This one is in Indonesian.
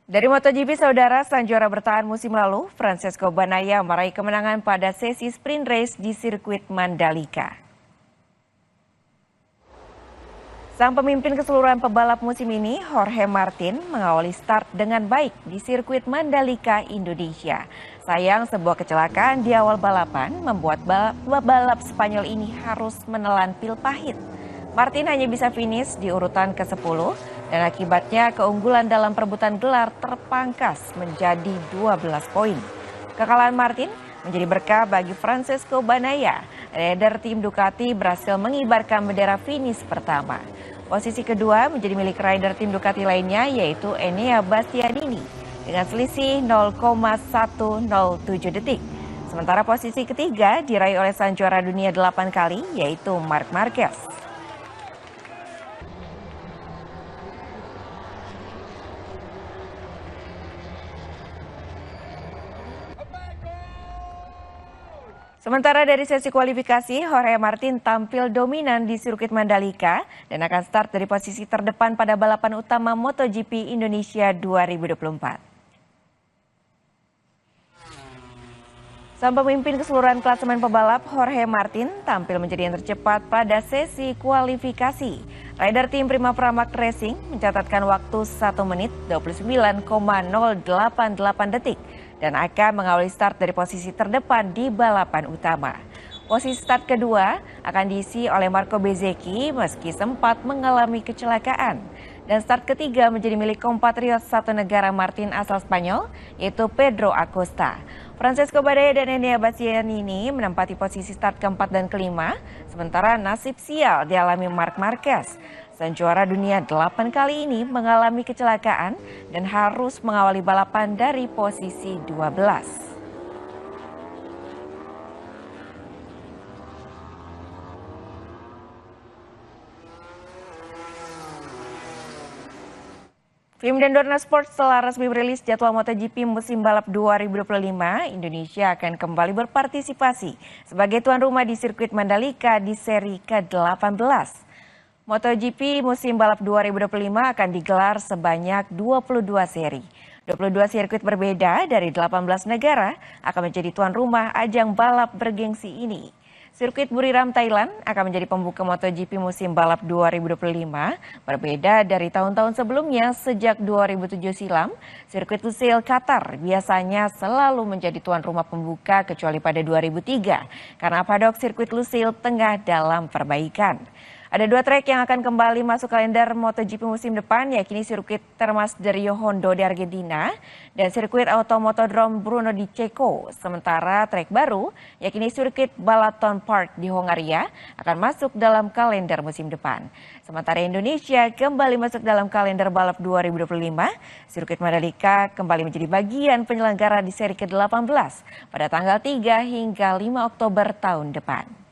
Dari MotoGP, saudara, sang juara bertahan musim lalu, Francesco Bagnaia meraih kemenangan pada sesi sprint race di sirkuit Mandalika. Sang pemimpin keseluruhan pebalap musim ini, Jorge Martin, mengawali start dengan baik di sirkuit Mandalika, Indonesia. Sayang, sebuah kecelakaan di awal balapan membuat pebalap Spanyol ini harus menelan pil pahit. Martin hanya bisa finish di urutan ke-10 dan akibatnya keunggulan dalam perebutan gelar terpangkas menjadi 12 poin. Kekalahan Martin menjadi berkah bagi Francesco Bagnaia. Rider tim Ducati berhasil mengibarkan bendera finish pertama. Posisi kedua menjadi milik rider tim Ducati lainnya yaitu Enea Bastianini dengan selisih 0,107 detik. Sementara posisi ketiga diraih oleh sang juara dunia 8 kali yaitu Marc Marquez. Sementara dari sesi kualifikasi, Jorge Martin tampil dominan di sirkuit Mandalika dan akan start dari posisi terdepan pada balapan utama MotoGP Indonesia 2024. Sang pemimpin keseluruhan klasemen pebalap Jorge Martin tampil menjadi yang tercepat pada sesi kualifikasi. Rider tim Prima Pramac Racing mencatatkan waktu 1 menit 29,088 detik dan akan mengawali start dari posisi terdepan di balapan utama. Posisi start kedua akan diisi oleh Marco Bezzecchi meski sempat mengalami kecelakaan. Dan start ketiga menjadi milik kompatriot satu negara Martin asal Spanyol yaitu Pedro Acosta. Francesco Bagnaia dan Enea Bastianini menempati posisi start keempat dan kelima, sementara nasib sial dialami Marc Marquez. Sang juara dunia 8 kali ini mengalami kecelakaan dan harus mengawali balapan dari posisi 12. FIM dan Dorna Sport telah resmi merilis jadwal MotoGP musim balap 2025. Indonesia akan kembali berpartisipasi sebagai tuan rumah di sirkuit Mandalika di seri ke-18. MotoGP musim balap 2025 akan digelar sebanyak 22 seri. 22 sirkuit berbeda dari 18 negara akan menjadi tuan rumah ajang balap bergengsi ini. Sirkuit Buriram, Thailand akan menjadi pembuka MotoGP musim balap 2025. Berbeda dari tahun-tahun sebelumnya sejak 2007 silam, sirkuit Lusail, Qatar biasanya selalu menjadi tuan rumah pembuka kecuali pada 2003 karena paddock sirkuit Lusail tengah dalam perbaikan. Ada 2 trek yang akan kembali masuk kalender MotoGP musim depan, yakni sirkuit Termas de Rio Hondo di Argentina dan sirkuit Automotodrome Brno di Ceko. Sementara trek baru, yakni sirkuit Balaton Park di Hongaria, akan masuk dalam kalender musim depan. Sementara Indonesia kembali masuk dalam kalender balap 2025, sirkuit Mandalika kembali menjadi bagian penyelenggara di seri ke-18 pada tanggal 3 hingga 5 Oktober tahun depan.